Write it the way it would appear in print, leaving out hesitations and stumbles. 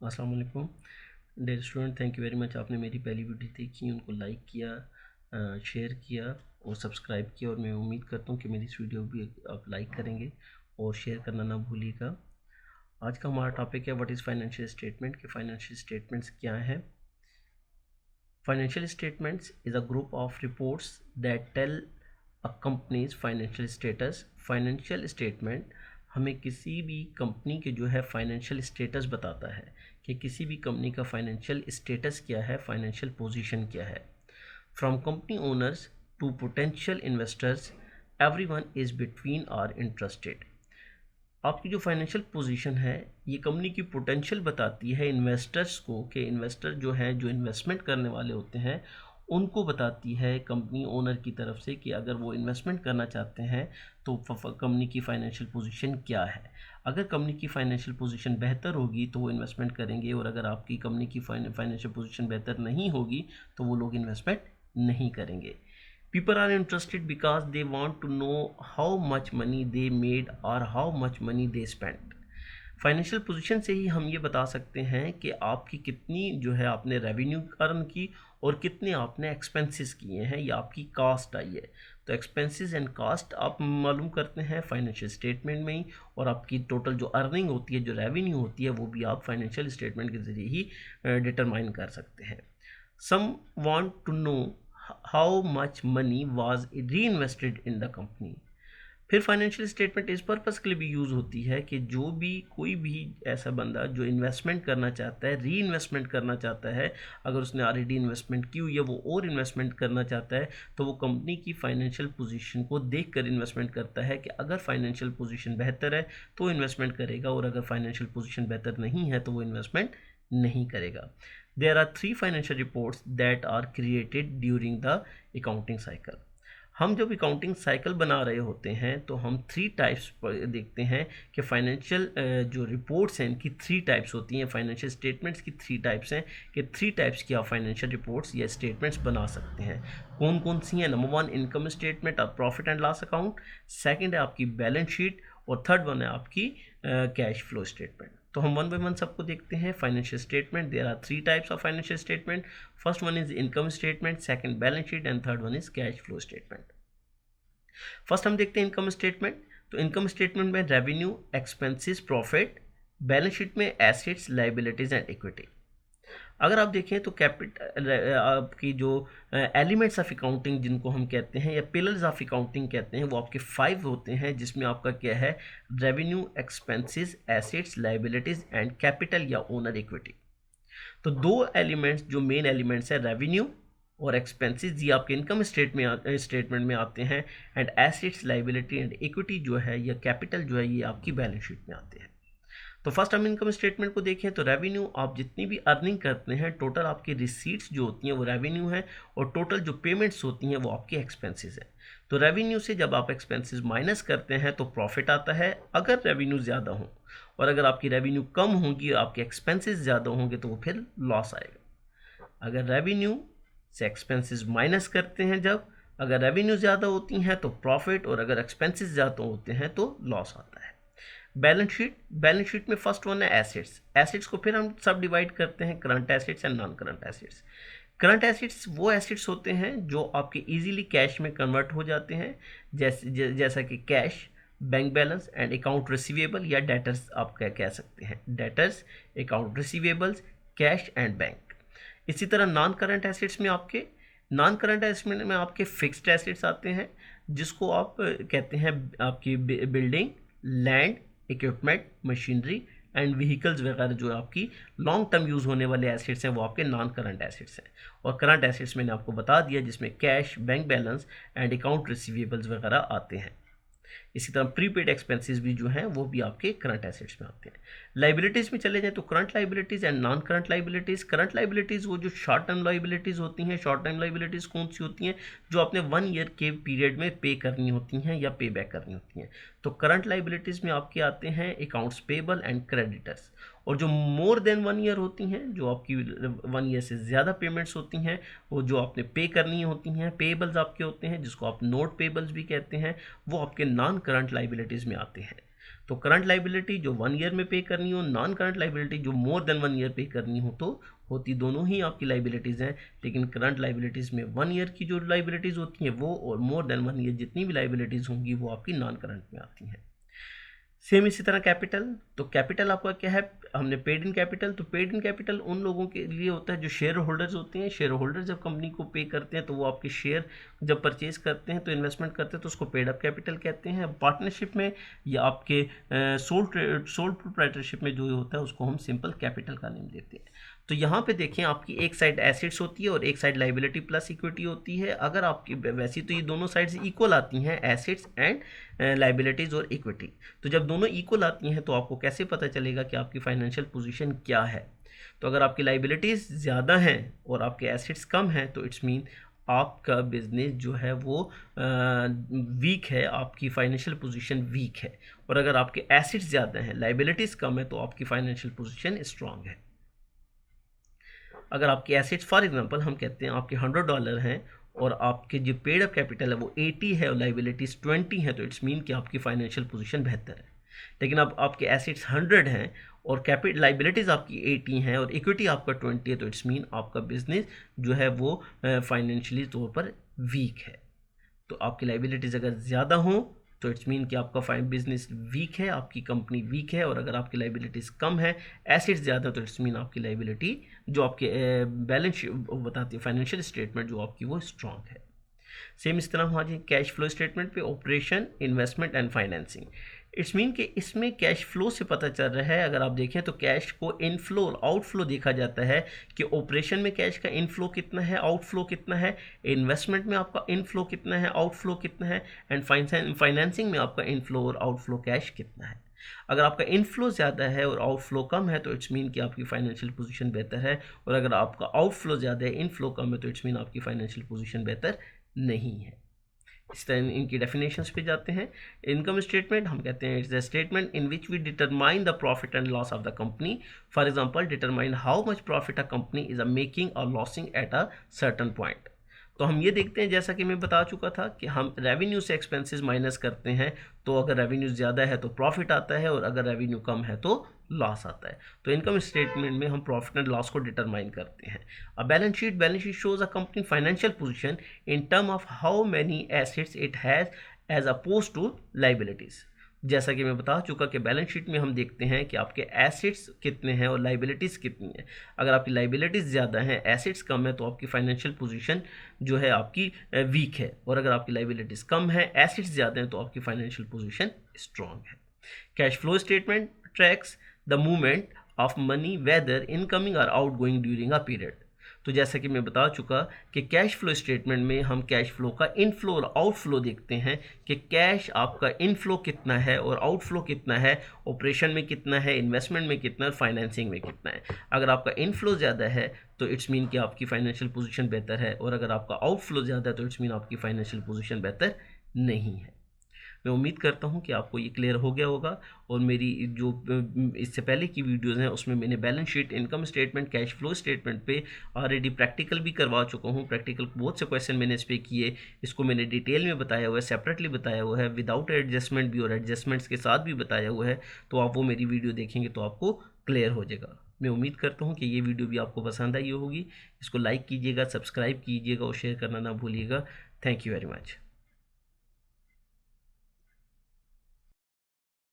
अस्सलाम वालेकुम dear student, thank you very much. आपने मेरी पहली वीडियो देखी, उनको लाइक किया, शेयर किया और सब्सक्राइब किया, और मैं उम्मीद करता हूँ कि मेरी इस वीडियो भी आप लाइक करेंगे और शेयर करना ना भूलिएगा। आज का हमारा टॉपिक है व्हाट इज़ फाइनेंशियल स्टेटमेंट, कि फाइनेंशियल स्टेटमेंट्स क्या हैं। Financial statements is a group of reports that tell a company's financial status. Financial statement हमें किसी भी कंपनी के जो है फाइनेंशियल स्टेटस बताता है कि किसी भी कंपनी का फाइनेंशियल स्टेटस क्या है, फाइनेंशियल पोजीशन क्या है। From company owners to potential investors, everyone is between are interested. आपकी जो फाइनेंशियल पोजीशन है ये कंपनी की पोटेंशियल बताती है इन्वेस्टर्स को, कि इन्वेस्टर जो हैं, जो इन्वेस्टमेंट करने वाले होते हैं, उनको बताती है कंपनी ओनर की तरफ से कि अगर वो इन्वेस्टमेंट करना चाहते हैं तो कंपनी की फाइनेंशियल पोजीशन क्या है। अगर कंपनी की फाइनेंशियल पोजीशन बेहतर होगी तो वो इन्वेस्टमेंट करेंगे, और अगर आपकी कंपनी की फाइनेंशियल पोजीशन बेहतर नहीं होगी तो वो लोग इन्वेस्टमेंट नहीं करेंगे। People are interested because they want to know how much money they made or how much money they spent. Financial position से ही हम ये बता सकते हैं कि आपकी कितनी जो है आपने रेवेन्यू अर्न की और कितने आपने एक्सपेंसेस किए हैं, या आपकी कास्ट आई है। तो एक्सपेंसेस एंड कास्ट आप मालूम करते हैं फाइनेंशियल स्टेटमेंट में ही, और आपकी टोटल जो अर्निंग होती है, जो रेवेन्यू होती है, वो भी आप फाइनेंशियल स्टेटमेंट के ज़रिए ही डिटरमाइन कर सकते हैं। Some want to know how much money was reinvested in the company. फिर फाइनेंशियल स्टेटमेंट इस पर्पज़ के लिए भी यूज़ होती है कि जो भी कोई भी ऐसा बंदा जो इन्वेस्टमेंट करना चाहता है, री इन्वेस्टमेंट करना चाहता है, अगर उसने ऑलरेडी इन्वेस्टमेंट की हुई है वो और इन्वेस्टमेंट करना चाहता है, तो वो कंपनी की फाइनेंशियल पोजीशन को देखकर इन्वेस्टमेंट करता है कि अगर फाइनेंशियल पोजीशन बेहतर है तो इन्वेस्टमेंट करेगा, और अगर फाइनेंशियल पोजीशन बेहतर नहीं है तो वो इन्वेस्टमेंट नहीं करेगा। There are three financial reports that are created during the accounting cycle. हम जब अकाउंटिंग साइकिल बना रहे होते हैं तो हम थ्री टाइप्स देखते हैं कि फाइनेंशियल जो रिपोर्ट्स हैं इनकी थ्री टाइप्स होती हैं। फाइनेंशियल स्टेटमेंट्स की थ्री टाइप्स हैं कि थ्री टाइप्स की आप फाइनेंशियल रिपोर्ट्स या स्टेटमेंट्स बना सकते हैं। कौन कौन सी हैं? नंबर वन, इनकम स्टेटमेंट और profit and loss account. Second है आपकी बैलेंस शीट, और थर्ड वन है आपकी कैश फ्लो स्टेटमेंट। तो हम वन बाय वन सबको देखते हैं। Financial statement, there are three types of financial statement. First one is income statement, second balance sheet, and third one is cash flow statement. First हम देखते हैं income statement. तो income statement में revenue, expenses, profit. Balance sheet में assets, liabilities and equity. अगर आप देखें तो आपकी जो एलिमेंट्स ऑफ अकाउंटिंग जिनको हम कहते हैं, या पिलर्स ऑफ अकाउंटिंग कहते हैं, वो आपके 5 होते हैं, जिसमें आपका क्या है? Revenue, expenses, assets, liabilities and capital या ओनर इक्विटी। तो दो एलिमेंट्स जो मेन एलिमेंट्स है, रेवेन्यू और एक्सपेंसेस, ये आपके इनकम स्टेटमेंट में आते हैं, and assets, liability and equity जो है, या कैपिटल जो है, ये आपकी बैलेंस शीट में आते हैं। तो फर्स्ट हम इनकम स्टेटमेंट को देखें तो रेवेन्यू, आप जितनी भी अर्निंग करते हैं, टोटल आपकी रिसीट्स जो होती हैं वो रेवेन्यू है, और टोटल जो पेमेंट्स होती हैं वो आपकी एक्सपेंसेस है। तो रेवेन्यू से जब आप एक्सपेंसेस माइनस करते हैं तो प्रॉफिट आता है, अगर रेवेन्यू ज़्यादा हो। और अगर आपकी रेवेन्यू कम होगी और आपके एक्सपेंसेस ज़्यादा होंगे तो वो फिर लॉस आएगा। अगर रेवेन्यू से एक्सपेंसेस माइनस करते हैं, जब अगर रेवेन्यू ज़्यादा होती हैं तो प्रॉफिट, और अगर एक्सपेंसेस ज़्यादा होते हैं तो लॉस आता है। बैलेंस शीट में फर्स्ट वन है एसेट्स को फिर हम सब डिवाइड करते हैं, current assets and non current assets. Current assets वो एसेट्स होते हैं जो आपके इजीली कैश में कन्वर्ट हो जाते हैं, जैसा कि cash, bank balance and account receivable, या डेटर्स आप कह सकते हैं, debtors, account receivables, cash and bank. इसी तरह नॉन करंट एसेट्स में आपके फिक्स्ड एसेट्स आते हैं, जिसको आप कहते हैं आपकी building, land, equipment, machinery and vehicles वगैरह, जो आपकी लॉन्ग टर्म यूज़ होने वाले एसेट्स हैं वो आपके नॉन करंट एसेट्स हैं। और करंट एसेट्स मैंने आपको बता दिया, जिसमें cash, bank balance and account receivables वगैरह आते हैं। इसी तरह प्रीपेड एक्सपेंसेस भी जो हैं वो भी आपके करंट एसेट्स में आते हैं। लाइबिलिटीज़ में चले जाएं तो current liabilities and non current liabilities. Current liabilities वो जो शॉर्ट टर्म लाइबिलिटीज़ होती हैं। शॉर्ट टर्म लाइबिलिटीज़ कौन सी होती हैं? जो आपने 1 ईयर के पीरियड में पे करनी होती हैं या पे बैक करनी होती हैं। तो करंट लाइबिलिटीज़ में आपके आते हैं अकाउंट्स पेबल एंड क्रेडिटर्स। और जो मोर देन 1 ईयर होती हैं, जो आपकी 1 ईयर से ज़्यादा पेमेंट्स होती हैं, वो जो आपने पे करनी होती हैं, पेबल्स आपके होते हैं, जिसको आप नोट पेबल्स भी कहते हैं, वो आपके नॉन करंट लाइबिलिटीज़ में आते हैं। तो करंट लाइबिलिटी जो 1 ईयर में पे करनी हो, नॉन करंट लाइबिलिटी जो मोर देन 1 ईयर पे करनी हो, तो होती दोनों ही आपकी लाइबिलिटीज़ हैं। लेकिन करंट लाइबिलिटीज़ में 1 ईयर की जो लाइबिलिटीज़ होती हैं वो, और मोर देन 1 ईयर जितनी भी लाइबिलिटीज़ होंगी वो आपकी नॉन करंट में आती हैं। सेम इसी तरह कैपिटल, तो कैपिटल आपका क्या है, हमने पेड इन कैपिटल, तो पेड इन कैपिटल उन लोगों के लिए होता है जो शेयर होल्डर्स होते हैं। शेयर होल्डर जब कंपनी को पे करते हैं तो वो आपके शेयर जब परचेज करते हैं तो इन्वेस्टमेंट करते हैं तो उसको पेड अप कैपिटल कहते हैं। पार्टनरशिप में या आपके सोल प्रोप्राइटरशिप में जो होता है उसको हम सिंपल कैपिटल का नेम देते हैं। तो यहाँ पे देखें आपकी एक साइड एसेट्स होती है और एक साइड लाइबिलिटी प्लस इक्विटी होती है। अगर आपकी वैसे तो ये दोनों साइड्स इक्वल आती हैं, एसेट्स एंड लाइबिलिटीज़ और इक्विटी। तो जब दोनों इक्वल आती हैं तो आपको कैसे पता चलेगा कि आपकी फाइनेंशियल पोजीशन क्या है। तो अगर आपकी लाइबिलिटीज़ ज़्यादा हैं और आपके एसेट्स कम हैं तो इट्स मीन आपका बिजनेस जो है वो वीक है, आपकी फाइनेंशियल पोजीशन वीक है। और अगर आपके एसेट्स ज़्यादा हैं, लाइबिलिटीज़ कम है, तो आपकी फाइनेंशियल पोजीशन स्ट्रांग है। अगर आपके एसेट्स फॉर एग्जांपल हम कहते हैं आपके $100 हैं और आपके जो पेड अप कैपिटल है वो 80 है और लाइबिलिटीज़ 20 है, तो इट्स मीन कि आपकी फाइनेंशियल पोजीशन बेहतर है। लेकिन अब आपके एसेट्स 100 हैं और कैपिटल लाइबिलिटीज़ आपकी 80 हैं और इक्विटी आपका 20 है, तो इट्स मीन आपका बिजनेस जो है वो फाइनेंशियली तौर पर वीक है। तो आपकी लाइबिलिटीज़ अगर ज़्यादा हो तो इट्स मीन कि आपका बिजनेस वीक है, आपकी कंपनी वीक है। और अगर आपकी लाइबिलिटीज़ कम है, एसेट्स ज़्यादा, तो इट्स मीन आपकी लाइबिलिटी जो आपके बैलेंस शीट बताती है, फाइनेंशियल स्टेटमेंट जो आपकी वो स्ट्रांग है। सेम इस तरह हम आ जाए कैश फ्लो स्टेटमेंट पे, operation, investment and financing. It's mean कि इसमें कैश फ्लो से पता चल रहा है, अगर आप देखें तो कैश को इनफ्लो और आउटफ्लो देखा जाता है कि ऑपरेशन में कैश का इनफ्लो कितना है, आउटफ्लो कितना है, इन्वेस्टमेंट में आपका इनफ्लो कितना है, आउटफ्लो कितना है, एंड फाइनेंसिंग में आपका इनफ्लो और आउटफ्लो कैश कितना है। अगर आपका इनफ्लो ज़्यादा है और आउटफ्लो कम है तो इट्स मीन कि आपकी फाइनेंशियल पोजीशन बेहतर है। और अगर आपका आउटफ्लो ज़्यादा है, इनफ्लो कम है, तो इट्स मीन आपकी फाइनेंशियल पोजीशन बेहतर नहीं है। इस तरह इनकी डेफिनेशंस पे जाते हैं। इनकम स्टेटमेंट हम कहते हैं it's the statement in which we determine the profit and loss of the company. For example, determine how much profit a company is a making और losing at a certain point. तो हम ये देखते हैं, जैसा कि मैं बता चुका था कि हम रेवेन्यू से एक्सपेंसेस माइनस करते हैं। तो अगर रेवेन्यू ज़्यादा है तो प्रॉफिट आता है और अगर रेवेन्यू कम है तो लॉस आता है। तो इनकम स्टेटमेंट में हम प्रॉफिट एंड लॉस को डिटरमाइन करते हैं। अब balance sheet shows a company financial position in term of how many assets it has as oppose to liabilities. जैसा कि मैं बता चुका कि बैलेंस शीट में हम देखते हैं कि आपके एसेट्स कितने हैं और लाइबिलिटीज़ कितनी है। अगर आपकी लाइबिलिटीज़ ज़्यादा हैं, एसेट्स कम है, तो आपकी फाइनेंशियल पोजीशन जो है आपकी वीक है। और अगर आपकी लाइबिलिटीज़ कम है, एसेट्स ज़्यादा हैं, तो आपकी फाइनेंशियल पोजीशन स्ट्रांग है। Cash flow statement tracks the movement of money whether incoming और आउटगोइंग ड्यूरिंग अ पीरियड। तो जैसा कि मैं बता चुका कि कैश फ्लो स्टेटमेंट में हम कैश फ्लो का इनफ्लो और आउटफ्लो देखते हैं कि कैश आपका इनफ्लो कितना है और आउटफ्लो कितना है, ऑपरेशन में कितना है, इन्वेस्टमेंट में कितना है, फाइनेंसिंग में कितना है। अगर आपका इनफ्लो ज़्यादा है तो इट्स मीन कि आपकी फाइनेंशियल पोजीशन बेहतर है, और अगर आपका आउटफ्लो ज़्यादा है तो इट्स मीन आपकी फाइनेंशियल पोजीशन बेहतर नहीं है। मैं उम्मीद करता हूं कि आपको ये क्लियर हो गया होगा। और मेरी जो इससे पहले की वीडियोस हैं उसमें मैंने balance sheet, income statement, cash flow statement पे ऑलरेडी प्रैक्टिकल भी करवा चुका हूं। प्रैक्टिकल बहुत से क्वेश्चन मैंने इस पर किए, इसको मैंने डिटेल में बताया हुआ है, सेपरेटली बताया हुआ है, विदाउट एडजस्टमेंट भी और एडजस्टमेंट्स के साथ भी बताया हुआ है। तो आप वो मेरी वीडियो देखेंगे तो आपको क्लियर हो जाएगा। मैं उम्मीद करता हूँ कि ये वीडियो भी आपको पसंद आई होगी। इसको लाइक कीजिएगा, सब्सक्राइब कीजिएगा और शेयर करना ना भूलिएगा। Thank you very much.